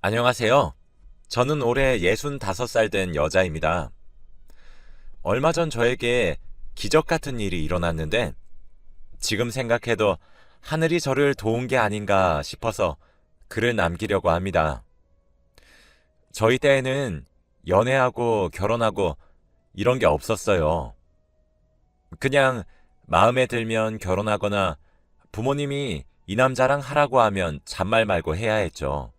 안녕하세요. 저는 올해 65살 된 여자입니다. 얼마 전 저에게 기적 같은 일이 일어났는데 지금 생각해도 하늘이 저를 도운 게 아닌가 싶어서 글을 남기려고 합니다. 저희 때에는 연애하고 결혼하고 이런 게 없었어요. 그냥 마음에 들면 결혼하거나 부모님이 이 남자랑 하라고 하면 잔말 말고 해야 했죠.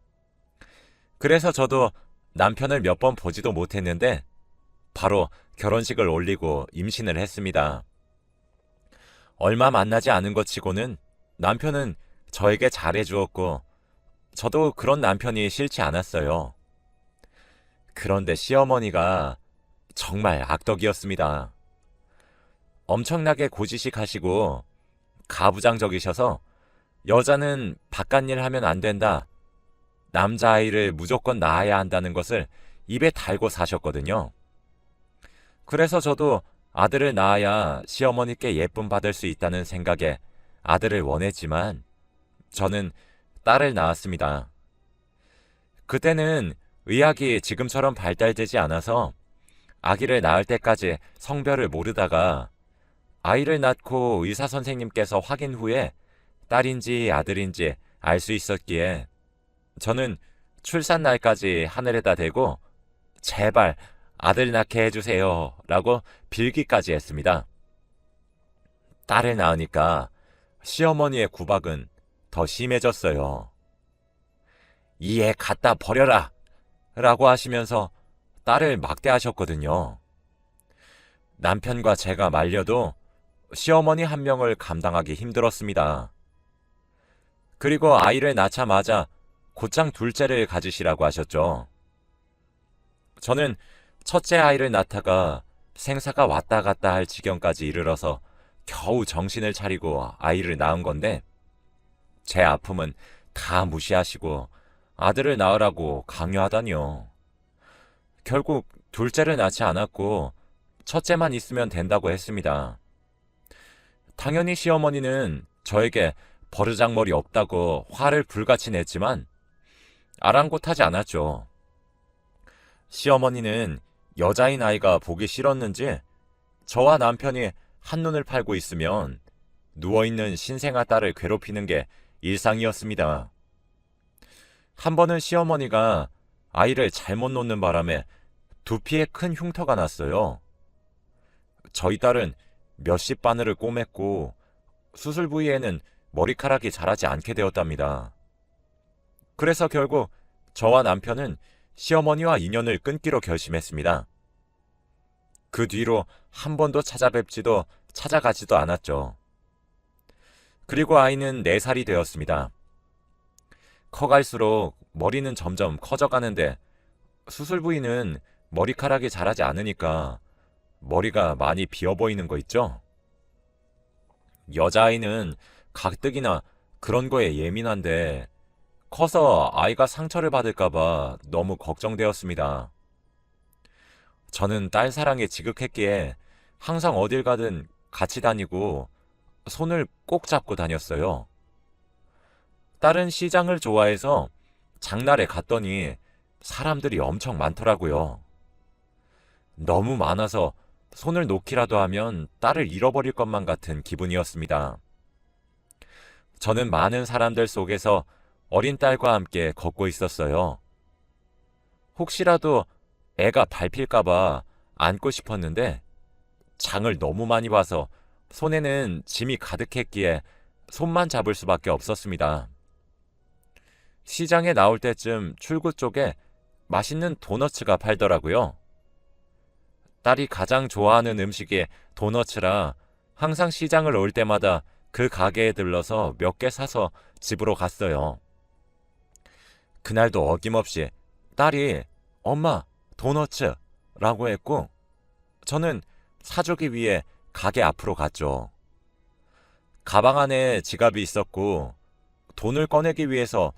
그래서 저도 남편을 몇 번 보지도 못했는데 바로 결혼식을 올리고 임신을 했습니다. 얼마 만나지 않은 것 치고는 남편은 저에게 잘해주었고 저도 그런 남편이 싫지 않았어요. 그런데 시어머니가 정말 악덕이었습니다. 엄청나게 고지식 하시고 가부장적이셔서 여자는 바깥일 하면 안 된다. 남자아이를 무조건 낳아야 한다는 것을 입에 달고 사셨거든요. 그래서 저도 아들을 낳아야 시어머니께 예쁨 받을 수 있다는 생각에 아들을 원했지만 저는 딸을 낳았습니다. 그때는 의학이 지금처럼 발달되지 않아서 아기를 낳을 때까지 성별을 모르다가 아이를 낳고 의사 선생님께서 확인 후에 딸인지 아들인지 알 수 있었기에 저는 출산 날까지 하늘에다 대고 제발 아들 낳게 해주세요 라고 빌기까지 했습니다. 딸을 낳으니까 시어머니의 구박은 더 심해졌어요. 이 애 갖다 버려라 라고 하시면서 딸을 막대하셨거든요. 남편과 제가 말려도 시어머니 한 명을 감당하기 힘들었습니다. 그리고 아이를 낳자마자 곧장 둘째를 가지시라고 하셨죠. 저는 첫째 아이를 낳다가 생사가 왔다 갔다 할 지경까지 이르러서 겨우 정신을 차리고 아이를 낳은 건데 제 아픔은 다 무시하시고 아들을 낳으라고 강요하다니요. 결국 둘째를 낳지 않았고 첫째만 있으면 된다고 했습니다. 당연히 시어머니는 저에게 버르장머리 없다고 화를 불같이 냈지만 아랑곳하지 않았죠. 시어머니는 여자인 아이가 보기 싫었는지 저와 남편이 한눈을 팔고 있으면 누워있는 신생아 딸을 괴롭히는 게 일상이었습니다. 한 번은 시어머니가 아이를 잘못 놓는 바람에 두피에 큰 흉터가 났어요. 저희 딸은 몇십 바늘을 꼬맸고 수술 부위에는 머리카락이 자라지 않게 되었답니다. 그래서 결국 저와 남편은 시어머니와 인연을 끊기로 결심했습니다. 그 뒤로 한 번도 찾아뵙지도 찾아가지도 않았죠. 그리고 아이는 4살이 되었습니다. 커갈수록 머리는 점점 커져가는데 수술 부위는 머리카락이 자라지 않으니까 머리가 많이 비어 보이는 거 있죠? 여자아이는 가뜩이나 그런 거에 예민한데 커서 아이가 상처를 받을까봐 너무 걱정되었습니다. 저는 딸 사랑에 지극했기에 항상 어딜 가든 같이 다니고 손을 꼭 잡고 다녔어요. 딸은 시장을 좋아해서 장날에 갔더니 사람들이 엄청 많더라고요. 너무 많아서 손을 놓기라도 하면 딸을 잃어버릴 것만 같은 기분이었습니다. 저는 많은 사람들 속에서 어린 딸과 함께 걷고 있었어요. 혹시라도 애가 밟힐까봐 안고 싶었는데 장을 너무 많이 봐서 손에는 짐이 가득했기에 손만 잡을 수밖에 없었습니다. 시장에 나올 때쯤 출구 쪽에 맛있는 도너츠가 팔더라고요. 딸이 가장 좋아하는 음식이 도너츠라 항상 시장을 올 때마다 그 가게에 들러서 몇 개 사서 집으로 갔어요. 그날도 어김없이 딸이 엄마 도너츠 라고 했고 저는 사주기 위해 가게 앞으로 갔죠. 가방 안에 지갑이 있었고 돈을 꺼내기 위해서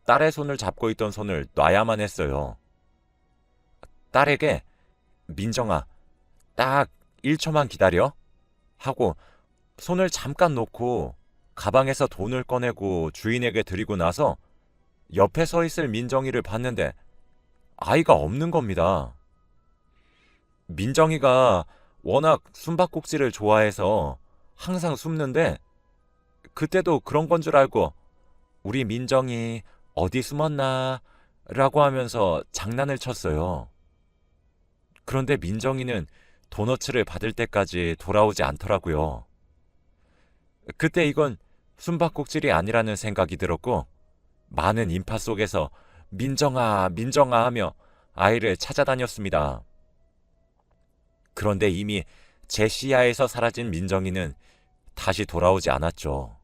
딸의 손을 잡고 있던 손을 놔야만 했어요. 딸에게 민정아 딱 1초만 기다려 하고 손을 잠깐 놓고 가방에서 돈을 꺼내고 주인에게 드리고 나서 옆에 서 있을 민정이를 봤는데 아이가 없는 겁니다. 민정이가 워낙 숨바꼭질을 좋아해서 항상 숨는데 그때도 그런 건 줄 알고 우리 민정이 어디 숨었나 라고 하면서 장난을 쳤어요. 그런데 민정이는 도너츠를 받을 때까지 돌아오지 않더라고요. 그때 이건 숨바꼭질이 아니라는 생각이 들었고 많은 인파 속에서 민정아, 민정아 하며 아이를 찾아다녔습니다. 그런데 이미 제 시야에서 사라진 민정이는 다시 돌아오지 않았죠.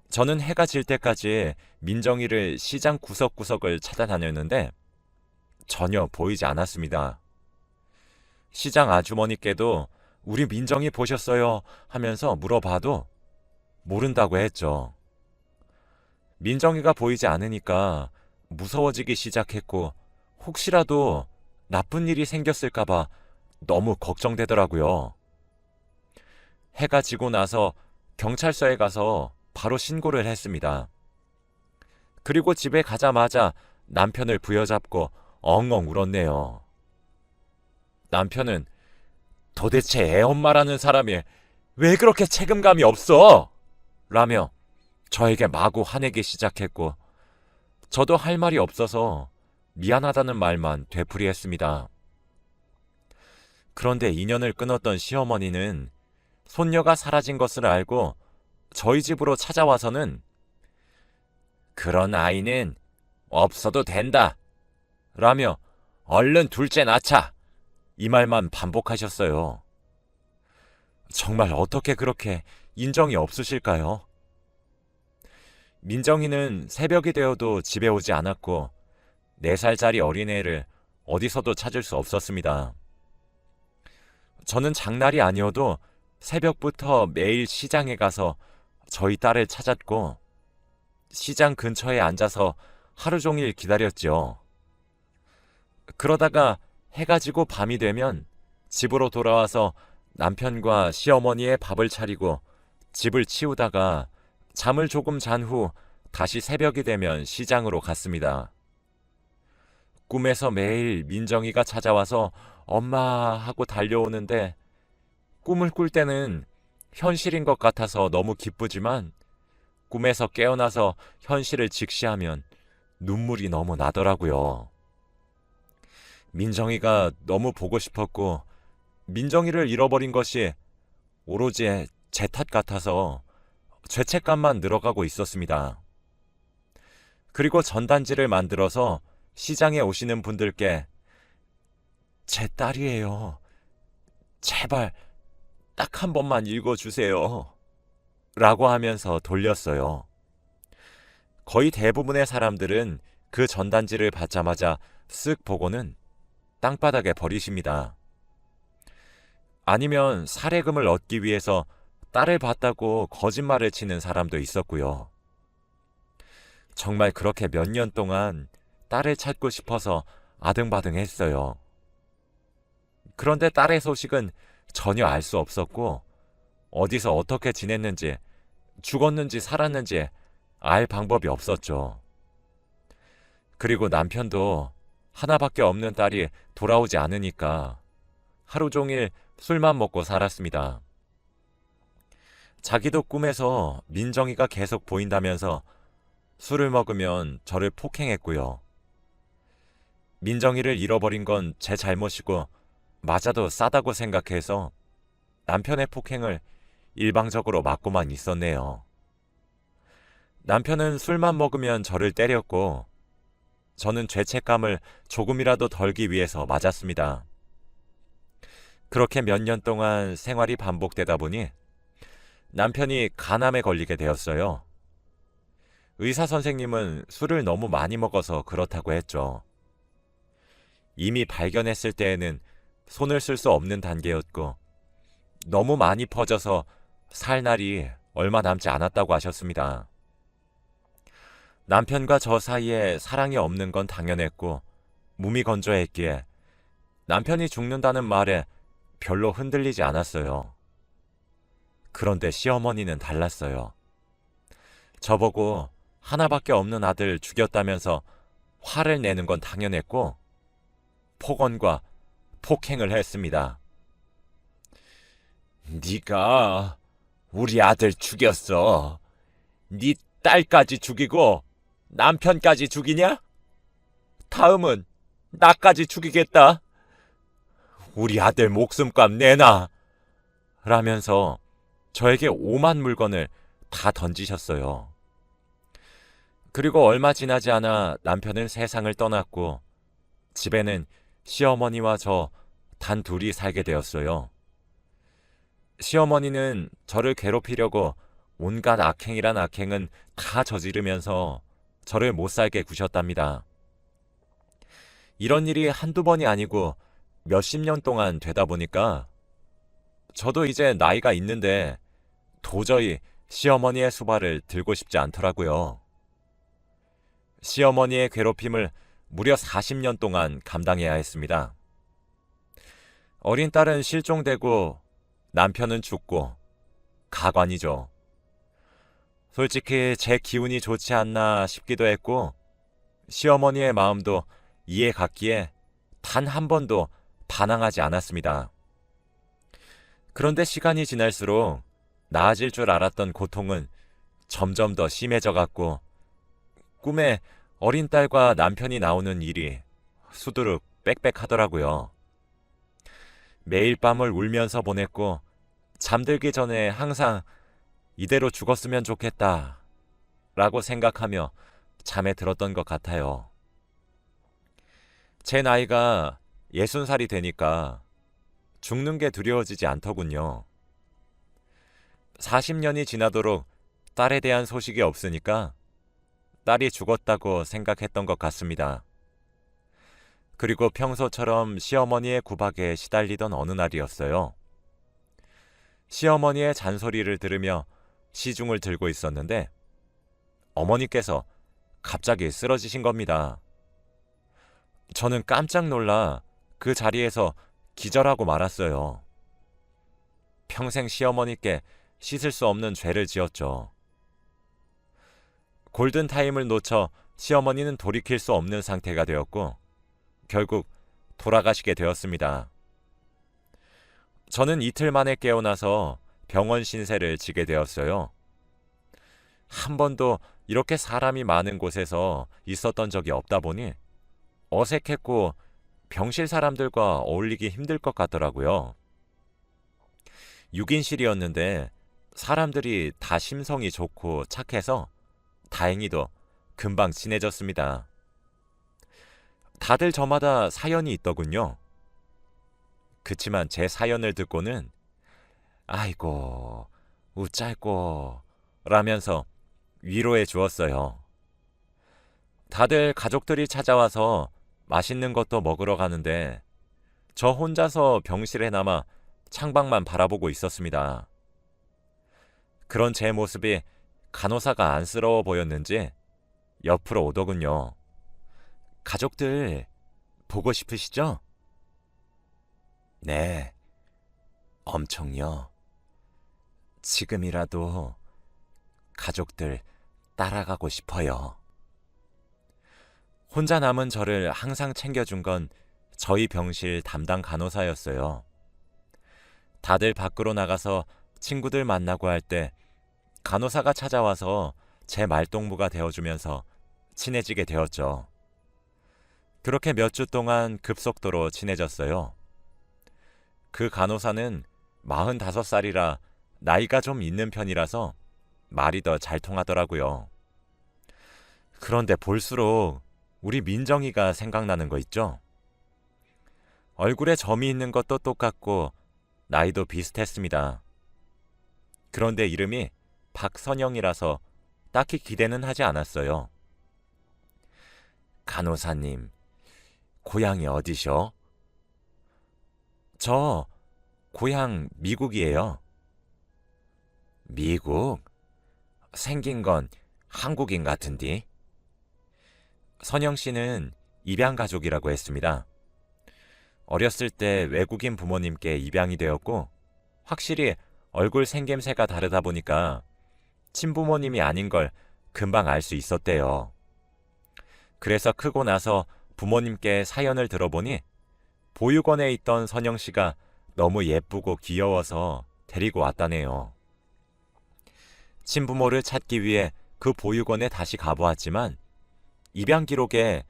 저는 해가 질 때까지 민정이를 시장 구석구석을 찾아다녔는데 전혀 보이지 않았습니다. 시장 아주머니께도 우리 민정이 보셨어요 하면서 물어봐도 모른다고 했죠. 민정이가 보이지 않으니까 무서워지기 시작했고 혹시라도 나쁜 일이 생겼을까봐 너무 걱정되더라고요. 해가 지고 나서 경찰서에 가서 바로 신고를 했습니다. 그리고 집에 가자마자 남편을 부여잡고 엉엉 울었네요. 남편은 도대체 애엄마라는 사람이 왜 그렇게 책임감이 없어? 라며 저에게 마구 화내기 시작했고 저도 할 말이 없어서 미안하다는 말만 되풀이했습니다. 그런데 인연을 끊었던 시어머니는 손녀가 사라진 것을 알고 저희 집으로 찾아와서는 그런 아이는 없어도 된다 라며 얼른 둘째 낳자 이 말만 반복하셨어요. 정말 어떻게 그렇게 인정이 없으실까요? 민정이는 새벽이 되어도 집에 오지 않았고 4살짜리 어린애를 어디서도 찾을 수 없었습니다. 저는 장날이 아니어도 새벽부터 매일 시장에 가서 저희 딸을 찾았고 시장 근처에 앉아서 하루 종일 기다렸죠. 그러다가 해가 지고 밤이 되면 집으로 돌아와서 남편과 시어머니의 밥을 차리고 집을 치우다가 잠을 조금 잔 후 다시 새벽이 되면 시장으로 갔습니다. 꿈에서 매일 민정이가 찾아와서 엄마 하고 달려오는데 꿈을 꿀 때는 현실인 것 같아서 너무 기쁘지만 꿈에서 깨어나서 현실을 직시하면 눈물이 너무 나더라고요. 민정이가 너무 보고 싶었고 민정이를 잃어버린 것이 오로지 제 탓 같아서 죄책감만 늘어가고 있었습니다. 그리고 전단지를 만들어서 시장에 오시는 분들께 제 딸이에요. 제발 딱 한 번만 읽어주세요. 라고 하면서 돌렸어요. 거의 대부분의 사람들은 그 전단지를 받자마자 쓱 보고는 땅바닥에 버리십니다. 아니면 사례금을 얻기 위해서 딸을 봤다고 거짓말을 치는 사람도 있었고요. 정말 그렇게 몇 년 동안 딸을 찾고 싶어서 아등바등했어요. 그런데 딸의 소식은 전혀 알 수 없었고 어디서 어떻게 지냈는지 죽었는지 살았는지 알 방법이 없었죠. 그리고 남편도 하나밖에 없는 딸이 돌아오지 않으니까 하루 종일 술만 먹고 살았습니다. 자기도 꿈에서 민정이가 계속 보인다면서 술을 먹으면 저를 폭행했고요. 민정이를 잃어버린 건 제 잘못이고 맞아도 싸다고 생각해서 남편의 폭행을 일방적으로 맞고만 있었네요. 남편은 술만 먹으면 저를 때렸고 저는 죄책감을 조금이라도 덜기 위해서 맞았습니다. 그렇게 몇 년 동안 생활이 반복되다 보니 남편이 간암에 걸리게 되었어요. 의사 선생님은 술을 너무 많이 먹어서 그렇다고 했죠. 이미 발견했을 때에는 손을 쓸 수 없는 단계였고 너무 많이 퍼져서 살 날이 얼마 남지 않았다고 하셨습니다. 남편과 저 사이에 사랑이 없는 건 당연했고 무미건조했기에 남편이 죽는다는 말에 별로 흔들리지 않았어요. 그런데 시어머니는 달랐어요. 저보고 하나밖에 없는 아들 죽였다면서 화를 내는 건 당연했고 폭언과 폭행을 했습니다. 네가 우리 아들 죽였어. 네 딸까지 죽이고 남편까지 죽이냐? 다음은 나까지 죽이겠다. 우리 아들 목숨값 내놔. 라면서 저에게 오만 물건을 다 던지셨어요. 그리고 얼마 지나지 않아 남편은 세상을 떠났고 집에는 시어머니와 저 단 둘이 살게 되었어요. 시어머니는 저를 괴롭히려고 온갖 악행이란 악행은 다 저지르면서 저를 못 살게 구셨답니다. 이런 일이 한두 번이 아니고 몇십 년 동안 되다 보니까 저도 이제 나이가 있는데 도저히 시어머니의 수발을 들고 싶지 않더라고요. 시어머니의 괴롭힘을 무려 40년 동안 감당해야 했습니다. 어린 딸은 실종되고 남편은 죽고 가관이죠. 솔직히 제 기운이 좋지 않나 싶기도 했고 시어머니의 마음도 이해 갔기에 단 한 번도 반항하지 않았습니다. 그런데 시간이 지날수록 나아질 줄 알았던 고통은 점점 더 심해져 갔고 꿈에 어린 딸과 남편이 나오는 일이 수두룩 빽빽하더라고요. 매일 밤을 울면서 보냈고 잠들기 전에 항상 이대로 죽었으면 좋겠다 라고 생각하며 잠에 들었던 것 같아요. 제 나이가 60살이 되니까 죽는 게 두려워지지 않더군요. 40년이 지나도록 딸에 대한 소식이 없으니까 딸이 죽었다고 생각했던 것 같습니다. 그리고 평소처럼 시어머니의 구박에 시달리던 어느 날이었어요. 시어머니의 잔소리를 들으며 시중을 들고 있었는데 어머니께서 갑자기 쓰러지신 겁니다. 저는 깜짝 놀라 그 자리에서 기절하고 말았어요. 평생 시어머니께 씻을 수 없는 죄를 지었죠. 골든타임을 놓쳐 시어머니는 돌이킬 수 없는 상태가 되었고 결국 돌아가시게 되었습니다. 저는 이틀 만에 깨어나서 병원 신세를 지게 되었어요. 한 번도 이렇게 사람이 많은 곳에서 있었던 적이 없다 보니 어색했고 병실 사람들과 어울리기 힘들 것 같더라고요. 6인실이었는데 사람들이 다 심성이 좋고 착해서 다행히도 금방 친해졌습니다. 다들 저마다 사연이 있더군요. 그치만 제 사연을 듣고는 아이고 우짤꼬 라면서 위로해 주었어요. 다들 가족들이 찾아와서 맛있는 것도 먹으러 가는데 저 혼자서 병실에 남아 창밖만 바라보고 있었습니다. 그런 제 모습이 간호사가 안쓰러워 보였는지 옆으로 오더군요. 가족들 보고 싶으시죠? 네, 엄청요. 지금이라도 가족들 따라가고 싶어요. 혼자 남은 저를 항상 챙겨준 건 저희 병실 담당 간호사였어요. 다들 밖으로 나가서 친구들 만나고 할 때 간호사가 찾아와서 제 말동무가 되어주면서 친해지게 되었죠. 그렇게 몇 주 동안 급속도로 친해졌어요. 그 간호사는 45살이라 나이가 좀 있는 편이라서 말이 더 잘 통하더라고요. 그런데 볼수록 우리 민정이가 생각나는 거 있죠? 얼굴에 점이 있는 것도 똑같고 나이도 비슷했습니다. 그런데 이름이 박선영이라서 딱히 기대는 하지 않았어요. 간호사님, 고향이 어디셔? 저 고향 미국이에요. 미국? 생긴 건 한국인 같은디? 선영 씨는 입양 가족이라고 했습니다. 어렸을 때 외국인 부모님께 입양이 되었고 확실히 얼굴 생김새가 다르다 보니까 친부모님이 아닌 걸 금방 알 수 있었대요. 그래서 크고 나서 부모님께 사연을 들어보니 보육원에 있던 선영 씨가 너무 예쁘고 귀여워서 데리고 왔다네요. 친부모를 찾기 위해 그 보육원에 다시 가보았지만 입양 기록에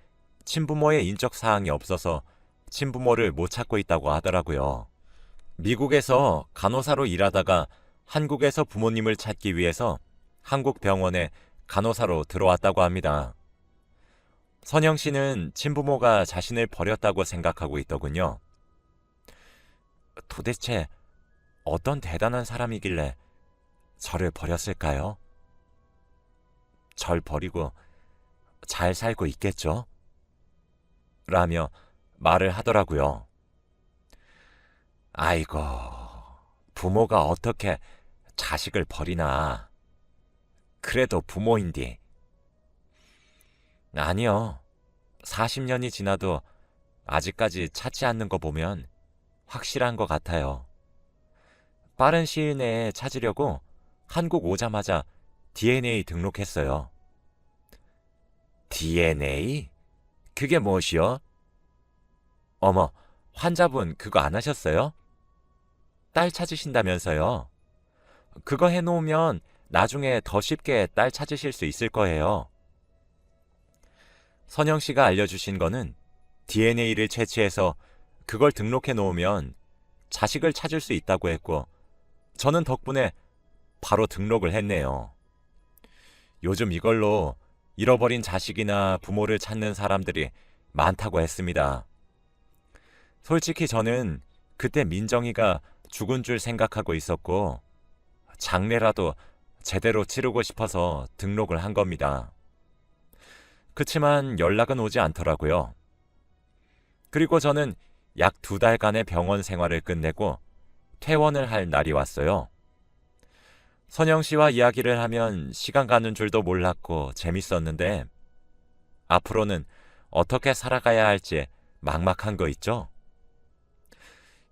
친부모의 인적 사항이 없어서 친부모를 못 찾고 있다고 하더라고요. 미국에서 간호사로 일하다가 한국에서 부모님을 찾기 위해서 한국 병원에 간호사로 들어왔다고 합니다. 선영 씨는 친부모가 자신을 버렸다고 생각하고 있더군요. 도대체 어떤 대단한 사람이길래 저를 버렸을까요? 절 버리고 잘 살고 있겠죠? 라며 말을 하더라고요. 아이고, 부모가 어떻게 자식을 버리나. 그래도 부모인디. 아니요. 40년이 지나도 아직까지 찾지 않는 거 보면 확실한 것 같아요. 빠른 시일 내에 찾으려고 한국 오자마자 DNA 등록했어요. DNA? 그게 무엇이요? 어머, 환자분 그거 안 하셨어요? 딸 찾으신다면서요. 그거 해놓으면 나중에 더 쉽게 딸 찾으실 수 있을 거예요. 선영 씨가 알려주신 거는 DNA를 채취해서 그걸 등록해 놓으면 자식을 찾을 수 있다고 했고, 저는 덕분에 바로 등록을 했네요. 요즘 이걸로 잃어버린 자식이나 부모를 찾는 사람들이 많다고 했습니다. 솔직히 저는 그때 민정이가 죽은 줄 생각하고 있었고, 장례라도 제대로 치르고 싶어서 등록을 한 겁니다. 그치만 연락은 오지 않더라고요. 그리고 저는 약 2달간의 병원 생활을 끝내고 퇴원을 할 날이 왔어요. 선영 씨와 이야기를 하면 시간 가는 줄도 몰랐고 재밌었는데, 앞으로는 어떻게 살아가야 할지 막막한 거 있죠?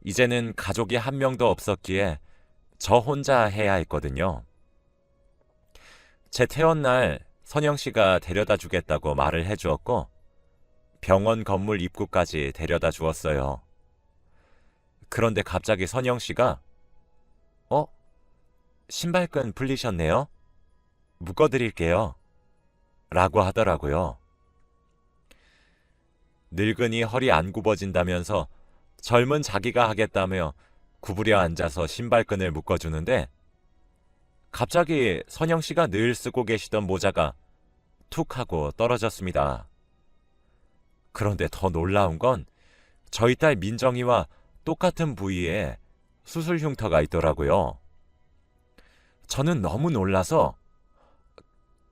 이제는 가족이 한 명도 없었기에 저 혼자 해야 했거든요. 제 퇴원 날 선영 씨가 데려다 주겠다고 말을 해주었고, 병원 건물 입구까지 데려다 주었어요. 그런데 갑자기 선영 씨가 신발끈 풀리셨네요? 묶어드릴게요. 라고 하더라고요. 늙은이 허리 안 굽어진다면서 젊은 자기가 하겠다며 구부려 앉아서 신발끈을 묶어주는데, 갑자기 선영 씨가 늘 쓰고 계시던 모자가 툭 하고 떨어졌습니다. 그런데 더 놀라운 건 저희 딸 민정이와 똑같은 부위에 수술 흉터가 있더라고요. 저는 너무 놀라서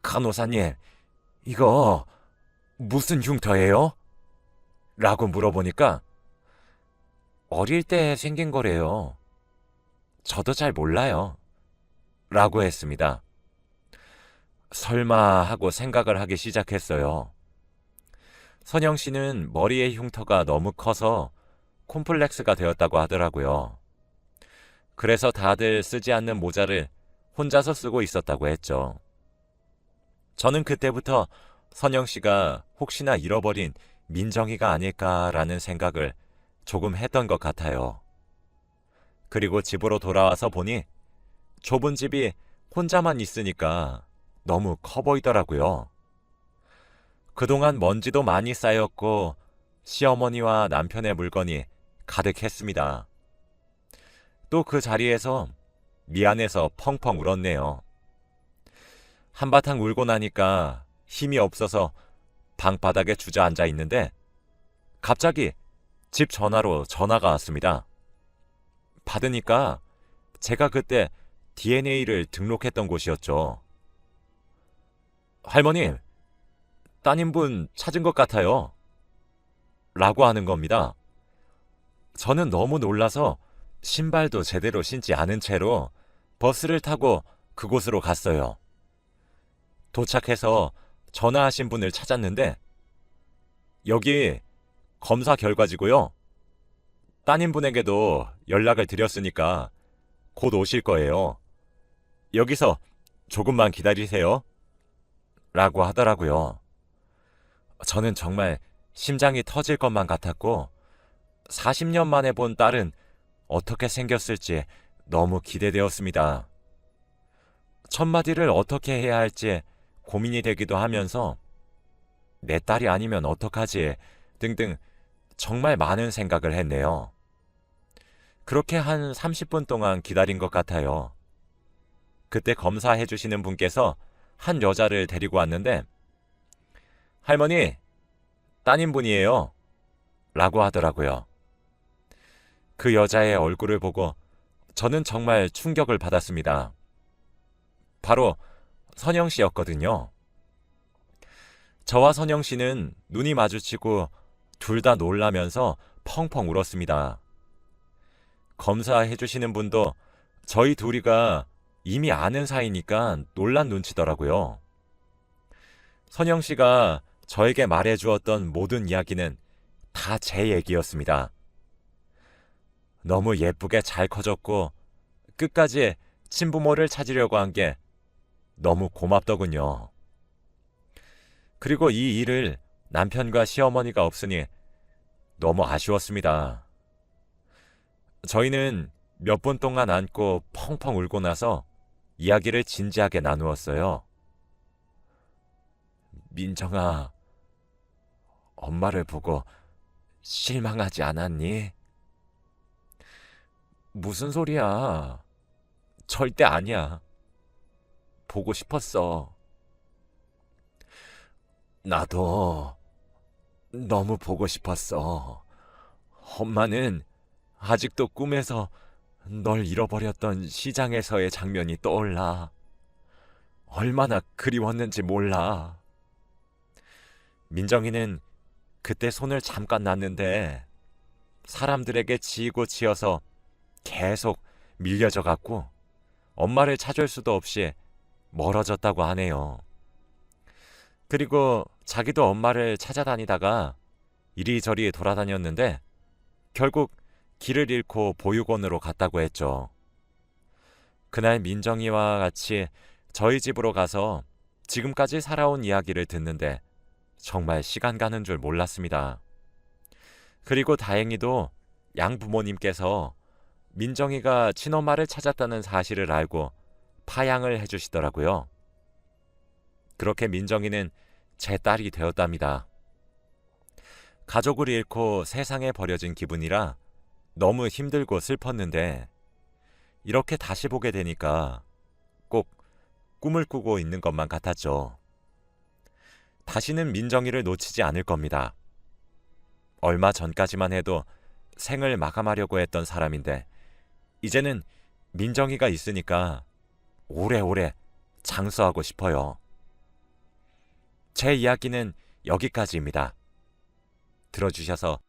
간호사님, 이거 무슨 흉터예요? 라고 물어보니까 어릴 때 생긴 거래요. 저도 잘 몰라요. 라고 했습니다. 설마 하고 생각을 하기 시작했어요. 선영 씨는 머리의 흉터가 너무 커서 콤플렉스가 되었다고 하더라고요. 그래서 다들 쓰지 않는 모자를 혼자서 쓰고 있었다고 했죠. 저는 그때부터 선영 씨가 혹시나 잃어버린 민정이가 아닐까라는 생각을 조금 했던 것 같아요. 그리고 집으로 돌아와서 보니 좁은 집이 혼자만 있으니까 너무 커 보이더라고요. 그동안 먼지도 많이 쌓였고 시어머니와 남편의 물건이 가득했습니다. 또 그 자리에서 미안해서 펑펑 울었네요. 한바탕 울고 나니까 힘이 없어서 방바닥에 주저앉아 있는데 갑자기 집 전화로 전화가 왔습니다. 받으니까 제가 그때 DNA를 등록했던 곳이었죠. 할머님, 따님분 찾은 것 같아요. 라고 하는 겁니다. 저는 너무 놀라서 신발도 제대로 신지 않은 채로 버스를 타고 그곳으로 갔어요. 도착해서 전화하신 분을 찾았는데, 여기 검사 결과지고요. 따님분에게도 연락을 드렸으니까 곧 오실 거예요. 여기서 조금만 기다리세요. 라고 하더라고요. 저는 정말 심장이 터질 것만 같았고 40년 만에 본 딸은 어떻게 생겼을지 너무 기대되었습니다. 첫 마디를 어떻게 해야 할지 고민이 되기도 하면서 내 딸이 아니면 어떡하지 등등 정말 많은 생각을 했네요. 그렇게 한 30분 동안 기다린 것 같아요. 그때 검사해 주시는 분께서 한 여자를 데리고 왔는데 할머니, 따님분이에요. 라고 하더라고요. 그 여자의 얼굴을 보고 저는 정말 충격을 받았습니다. 바로 선영 씨였거든요. 저와 선영 씨는 눈이 마주치고 둘 다 놀라면서 펑펑 울었습니다. 검사해 주시는 분도 저희 둘이가 이미 아는 사이니까 놀란 눈치더라고요. 선영 씨가 저에게 말해 주었던 모든 이야기는 다 제 얘기였습니다. 너무 예쁘게 잘 커졌고 끝까지 친부모를 찾으려고 한 게 너무 고맙더군요. 그리고 이 일을 남편과 시어머니가 없으니 너무 아쉬웠습니다. 저희는 몇 분 동안 안고 펑펑 울고 나서 이야기를 진지하게 나누었어요. 민정아, 엄마를 보고 실망하지 않았니? 무슨 소리야? 절대 아니야. 보고 싶었어. 나도 너무 보고 싶었어. 엄마는 아직도 꿈에서 널 잃어버렸던 시장에서의 장면이 떠올라. 얼마나 그리웠는지 몰라. 민정이는 그때 손을 잠깐 놨는데 사람들에게 지이고 지어서 계속 밀려져 갔고 엄마를 찾을 수도 없이 멀어졌다고 하네요. 그리고 자기도 엄마를 찾아다니다가 이리저리 돌아다녔는데 결국 길을 잃고 보육원으로 갔다고 했죠. 그날 민정이와 같이 저희 집으로 가서 지금까지 살아온 이야기를 듣는데 정말 시간 가는 줄 몰랐습니다. 그리고 다행히도 양부모님께서 민정이가 친엄마를 찾았다는 사실을 알고 파양을 해주시더라고요. 그렇게 민정이는 제 딸이 되었답니다. 가족을 잃고 세상에 버려진 기분이라 너무 힘들고 슬펐는데 이렇게 다시 보게 되니까 꼭 꿈을 꾸고 있는 것만 같았죠. 다시는 민정이를 놓치지 않을 겁니다. 얼마 전까지만 해도 생을 마감하려고 했던 사람인데 이제는 민정이가 있으니까 오래오래 장수하고 싶어요. 제 이야기는 여기까지입니다. 들어주셔서